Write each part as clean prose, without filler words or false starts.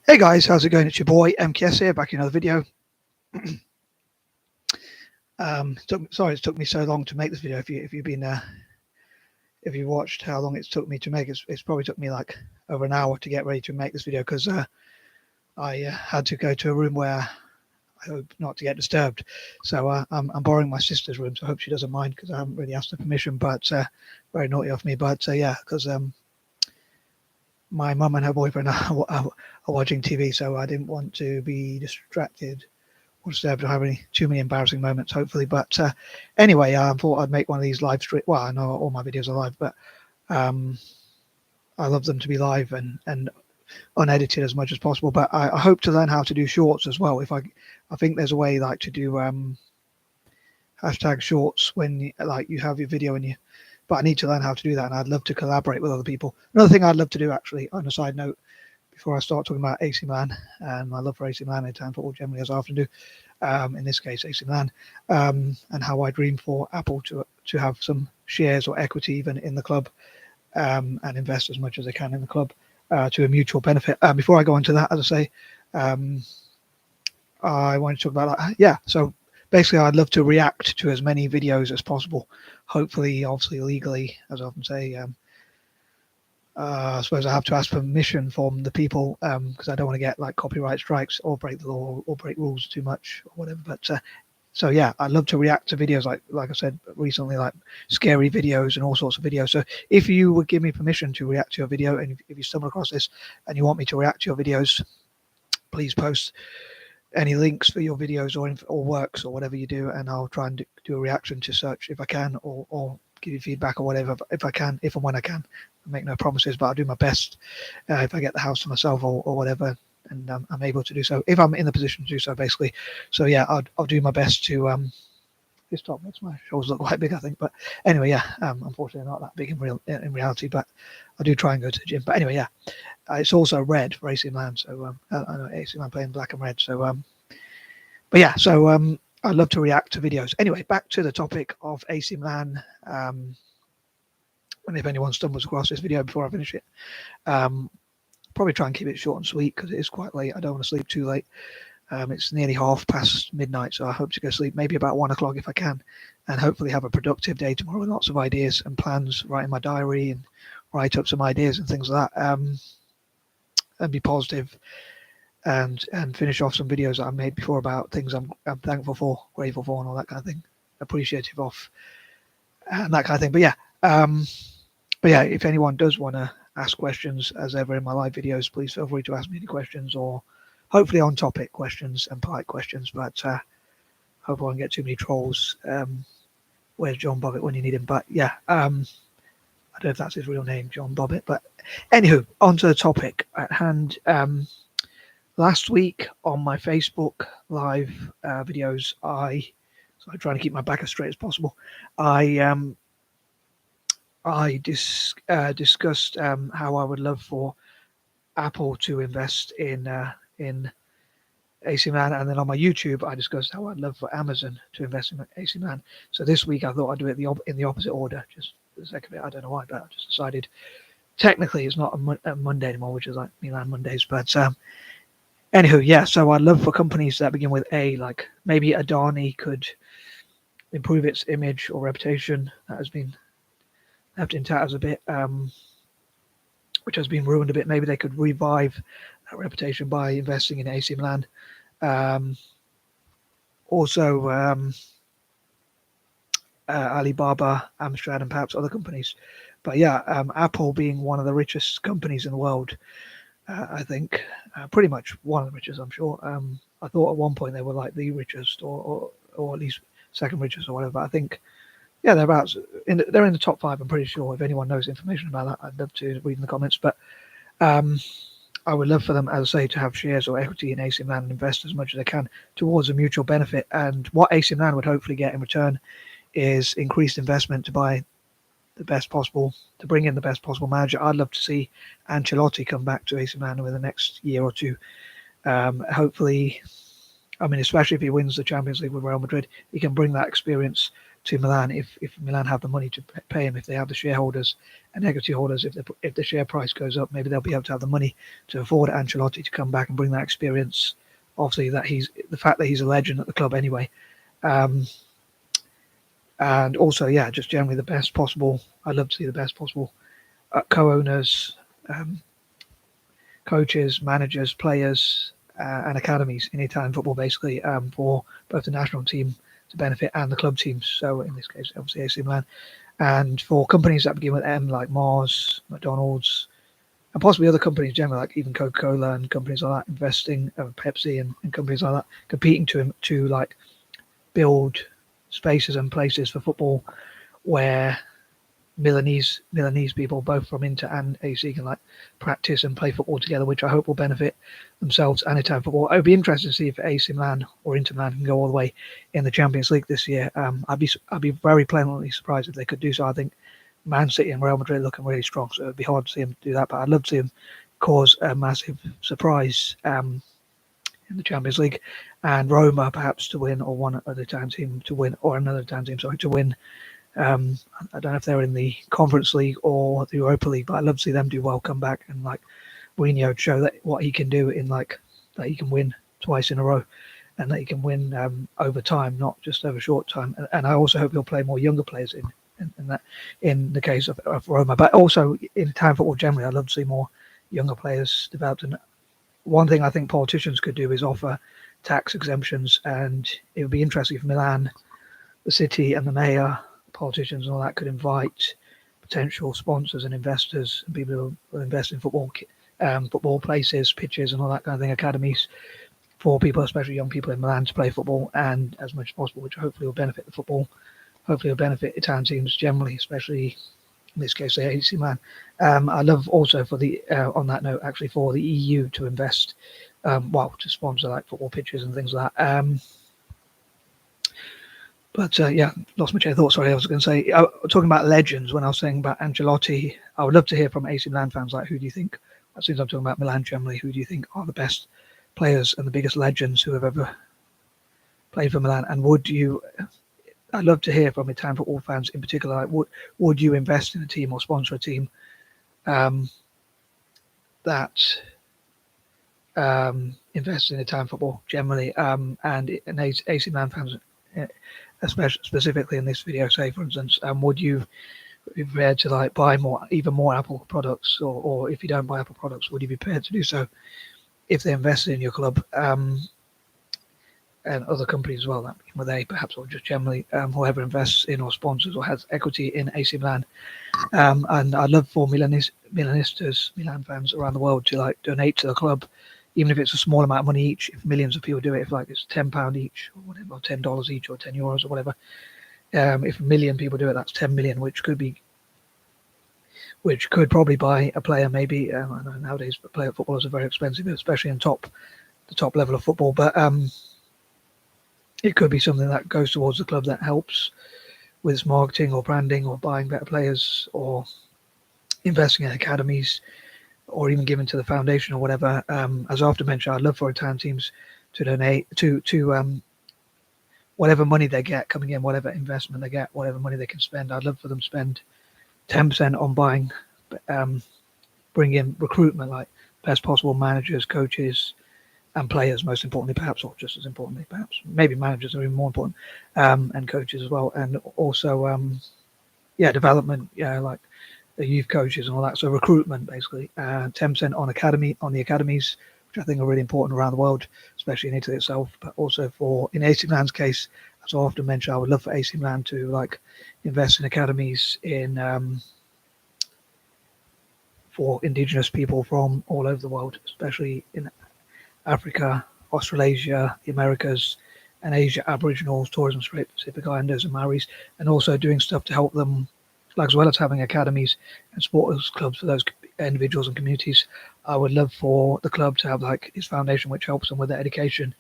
Hey guys, how's it going? It's your boy M.K.S here, back in another video. Sorry it took me so long to make this video. If you watched how long it's took me to make it, it's probably took me like over an hour to get ready to make this video because I had to go to a room where I hope not to get disturbed. So I'm borrowing my sister's room, so I hope she doesn't mind because I haven't really asked her permission. But very naughty of me. But yeah, because my mum and her boyfriend are watching TV, so I didn't want to be distracted or disturbed or have too many embarrassing moments, hopefully. But anyway, I thought I'd make one of these live stream. Well, I know all my videos are live, but um, I love them to be live and unedited as much as possible. But I hope to learn how to do shorts as well. I think there's a way like to do hashtag shorts when you have your video and you. But I need to learn how to do that, and I'd love to collaborate with other people. Another thing I'd love to do, actually, on a side note, before I start talking about AC Milan and my love for AC Milan and football generally, as I often do, in this case AC Milan, and how I dream for Apple to have some shares or equity even in the club, and invest as much as they can in the club to a mutual benefit. Before I go into that, as I say, I want to talk about that. Yeah, so basically I'd love to react to as many videos as possible, hopefully, obviously legally, as I often say. I suppose I have to ask permission from the people because I don't want to get like copyright strikes or break the law or break rules too much or whatever. But so yeah, I'd love to react to videos like I said recently, like scary videos and all sorts of videos. So if you would give me permission to react to your video, and if you stumble across this and you want me to react to your videos, please post any links for your videos or works or whatever you do, and I'll try and do a reaction to search if I can, or give you feedback or whatever if I can, if and when I can. I make no promises, but I'll do my best if I get the house to myself or whatever, and I'm able to do so if I'm in the position to do so, basically. So yeah, I'll do my best to. This top makes my shoulders look quite big, I think, but anyway, yeah. Unfortunately, not that big in reality, but I do try and go to the gym. But anyway, yeah. It's also red for AC Milan, so I know AC Milan playing black and red. So, but yeah, so I'd love to react to videos. Anyway, back to the topic of AC Milan. And if anyone stumbles across this video before I finish it, probably try and keep it short and sweet because it is quite late. I don't want to sleep too late. It's nearly midnight, so I hope to go sleep maybe about 1 o'clock if I can, and hopefully have a productive day tomorrow with lots of ideas and plans. Write in my diary and write up some ideas and things like that. And be positive and finish off some videos that I made before about things I'm thankful for, grateful for, and all that kind of thing, appreciative of, and that kind of thing. But yeah, if anyone does want to ask questions, as ever in my live videos, please feel free to ask me any questions, or hopefully on topic questions and polite questions. But hope I won't get too many trolls. Where's John Bobbitt when you need him? But yeah, I don't know if that's his real name, John Bobbitt. But anywho, on to the topic at hand. Last week on my Facebook live videos, I'm trying to keep my back as straight as possible. I discussed how I would love for Apple to invest in AC Milan, and then on my YouTube I discussed how I'd love for Amazon to invest in AC Milan. So this week I thought I'd do it in the opposite order, just for the sake of it. I don't know why, but I just decided. Technically, it's not a Monday anymore, which is like Milan Mondays, but anywho, yeah. So I'd love for companies that begin with A, like maybe Adani could improve its image or reputation that has been left in tatters a bit, which has been ruined a bit. Maybe they could revive that reputation by investing in AC Milan. Also, Alibaba, Amstrad, and perhaps other companies. But yeah, Apple being one of the richest companies in the world, I think, pretty much one of the richest, I'm sure. I thought at one point they were like the richest, or at least second richest, or whatever. But I think, yeah, they're in the top 5. I'm pretty sure. If anyone knows information about that, I'd love to read in the comments. But I would love for them, as I say, to have shares or equity in AC Milan and invest as much as they can towards a mutual benefit. And what AC Milan would hopefully get in return is increased investment to bring in the best possible manager. I'd love to see Ancelotti come back to AC Milan within the next year or two. Hopefully, I mean, especially if he wins the Champions League with Real Madrid, he can bring that experience to Milan if Milan have the money to pay him, if they have the shareholders and equity holders, if the share price goes up, maybe they'll be able to have the money to afford Ancelotti to come back and bring that experience. Obviously, the fact that he's a legend at the club anyway, um, and also just generally the best possible. I'd love to see the best possible co-owners, um, coaches, managers, players, and academies in Italian football, basically, for both the national team to benefit and the club teams. So in this case, obviously AC Milan, and for companies that begin with M, like Mars, McDonald's, and possibly other companies generally, like even Coca-Cola and companies like that, investing, Pepsi and companies like that, competing to like build spaces and places for football where Milanese people, both from Inter and AC, can like practice and play football together, which I hope will benefit themselves and Italian football. It would be interesting to see if AC Milan or Inter Milan can go all the way in the Champions League this year. I'd be very pleasantly surprised if they could do so. I think Man City and Real Madrid looking really strong, so it'd be hard to see them do that. But I'd love to see them cause a massive surprise in the Champions League, and Roma perhaps to win, or one other Italian team to win, or another Italian team, sorry, to win. I don't know if they're in the Conference League or the Europa League, but I'd love to see them do well, come back, and like Mourinho show that what he can do in like that he can win twice in a row, and that he can win over time, not just over short time. And I also hope he'll play more younger players in that, in the case of Roma, but also in Italian football generally. I'd love to see more younger players developed. And one thing I think politicians could do is offer tax exemptions, and it would be interesting if Milan, the city, and the mayor, politicians and all that could invite potential sponsors and investors and people who will invest in football places, pitches, and all that kind of thing, academies for people, especially young people in Milan, to play football, and as much as possible, which hopefully will benefit the football, hopefully will benefit Italian teams generally, especially in this case, the AC Milan. I love also for the on that note, actually, for the EU to invest, to sponsor like football pitches and things like that. But lost my train of thought. Sorry, I was going to say, talking about legends, when I was saying about Ancelotti, I would love to hear from AC Milan fans, like, who do you think, as soon as I'm talking about Milan generally, who do you think are the best players and the biggest legends who have ever played for Milan? And I'd love to hear from Italian football fans in particular, like, would you invest in a team or sponsor a team that invests in Italian football generally, and AC Milan fans, especially specifically in this video, say for instance, would you be prepared to like buy even more Apple products, or if you don't buy Apple products, would you be prepared to do so if they invested in your club, and other companies as well, that with A perhaps, or just generally whoever invests in or sponsors or has equity in AC Milan. And I'd love for Milan fans around the world to like donate to the club, even if it's a small amount of money each. If millions of people do it, if like it's £10 each or whatever, or $10 each, or €10 or whatever, if a million people do it, that's 10 million, which could probably buy a player. Maybe I know nowadays footballers are very expensive, especially in the top level of football. But it could be something that goes towards the club, that helps with its marketing or branding, or buying better players, or investing in academies, or even given to the foundation or whatever. As I often mentioned, I'd love for Italian teams to donate to whatever money they get coming in, whatever investment they get, whatever money they can spend. I'd love for them to spend 10% on buying, bring in recruitment, like best possible managers, coaches, and players, most importantly, perhaps, or just as importantly, perhaps. Maybe managers are even more important, and coaches as well, and also, development, like the youth coaches and all that. So recruitment, basically, 10% on the academies, which I think are really important around the world, especially in Italy itself. But also in AC Milan's case, as I often mention, I would love for AC Milan to like invest in academies for indigenous people from all over the world, especially in Africa, Australasia, the Americas, and Asia, Aboriginals, Torres and Strait Pacific Islanders, and Maoris, and also doing stuff to help them, like, as well as having academies and sports clubs for those individuals and communities. I would love for the club to have like its foundation, which helps them with their education.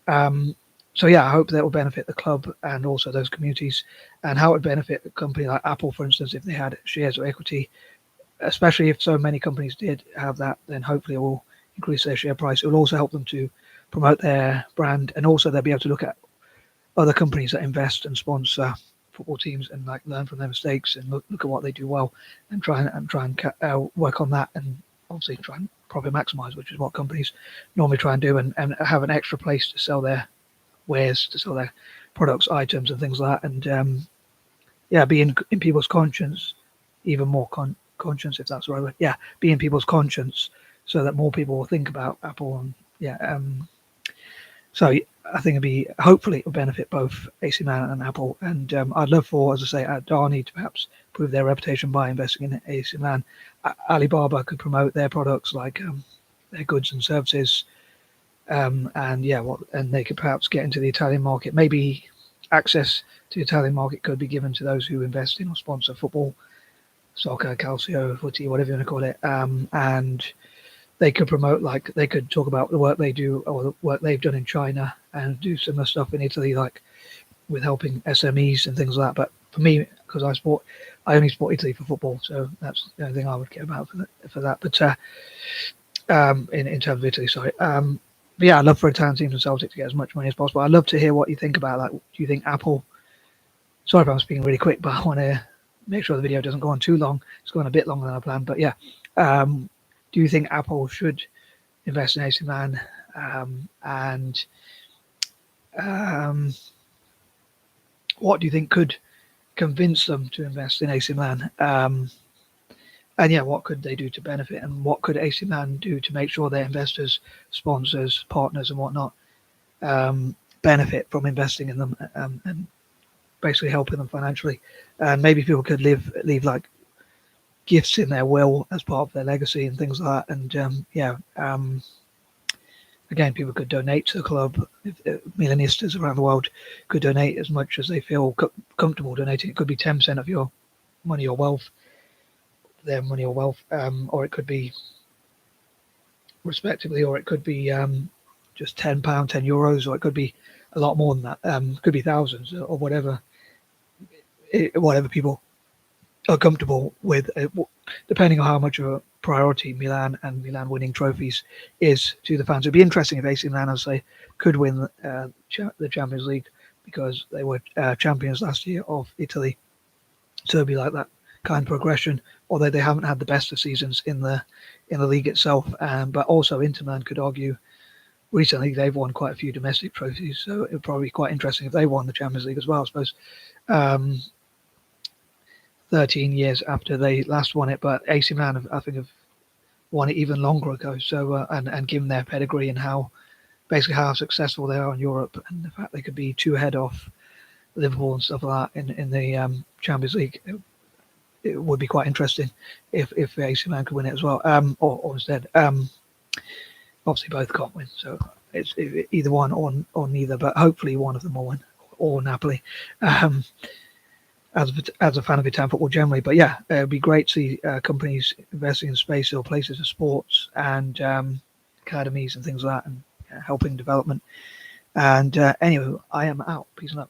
I hope that will benefit the club and also those communities, and how it would benefit a company like Apple, for instance, if they had shares or equity, especially if so many companies did have that, then hopefully it will increase their share price. It will also help them to promote their brand, and also they'll be able to look at other companies that invest and sponsor football teams and like learn from their mistakes and look at what they do well and try and work on that, and obviously try and profit maximize, which is what companies normally try and do, and have an extra place to sell their wares, to sell their products, items, and things like that, and yeah, be in people's conscience, even more conscience, if that's the right word. Yeah, be in people's conscience, so that more people will think about Apple, and yeah, so I think hopefully it'll benefit both AC Milan and Apple, and I'd love for, as I say, Adani to perhaps prove their reputation by investing in AC Milan. Alibaba could promote their products, like their goods and services, and yeah, and they could perhaps get into the Italian market. Maybe access to the Italian market could be given to those who invest in or sponsor football, soccer, calcio, footy, whatever you want to call it, and they could promote, like they could talk about the work they do or the work they've done in China and do similar stuff in Italy, like with helping SMEs and things like that. But for me, because I only support Italy for football, so that's the only thing I would care about for that. But in terms of Italy, sorry. But yeah, I'd love for Italian teams and Celtic to get as much money as possible. I'd love to hear what you think about that. Do you think Apple? Sorry if I'm speaking really quick, but I want to make sure the video doesn't go on too long. It's going a bit longer than I planned, but yeah. Do you think Apple should invest in AC Milan? And what do you think could convince them to invest in AC Milan? And yeah, what could they do to benefit? And what could AC Milan do to make sure their investors, sponsors, partners, and whatnot benefit from investing in them, and basically helping them financially? And maybe people could leave like gifts in their will as part of their legacy and things like that. And again, people could donate to the club. If Milanistas around the world could donate as much as they feel comfortable donating. It could be 10% of your money or wealth, their money or wealth, or it could be respectively, or it could be just £10, €10, or it could be a lot more than that. It could be thousands or whatever people are comfortable with, depending on how much of a priority Milan and Milan winning trophies is to the fans. It'd be interesting if AC Milan, as I say, could win the Champions League, because they were champions last year of Italy. So it'd be like that kind of progression, although they haven't had the best of seasons in the league itself. But also Inter Milan could argue recently they've won quite a few domestic trophies, so it'd probably be quite interesting if they won the Champions League as well, I suppose. 13 years after they last won it, but AC Milan, I think, have won it even longer ago. So and given their pedigree and how successful they are in Europe, and the fact they could be 2 ahead of Liverpool and stuff like that in the Champions League, it would be quite interesting if AC Milan could win it as well. Or instead, obviously both can't win, so it's either one or neither. But hopefully one of them will win, or Napoli. As a fan of Italian football generally. But yeah, it would be great to see companies investing in space or places for sports and academies and things like that, and helping development. And anyway, I am out. Peace and love.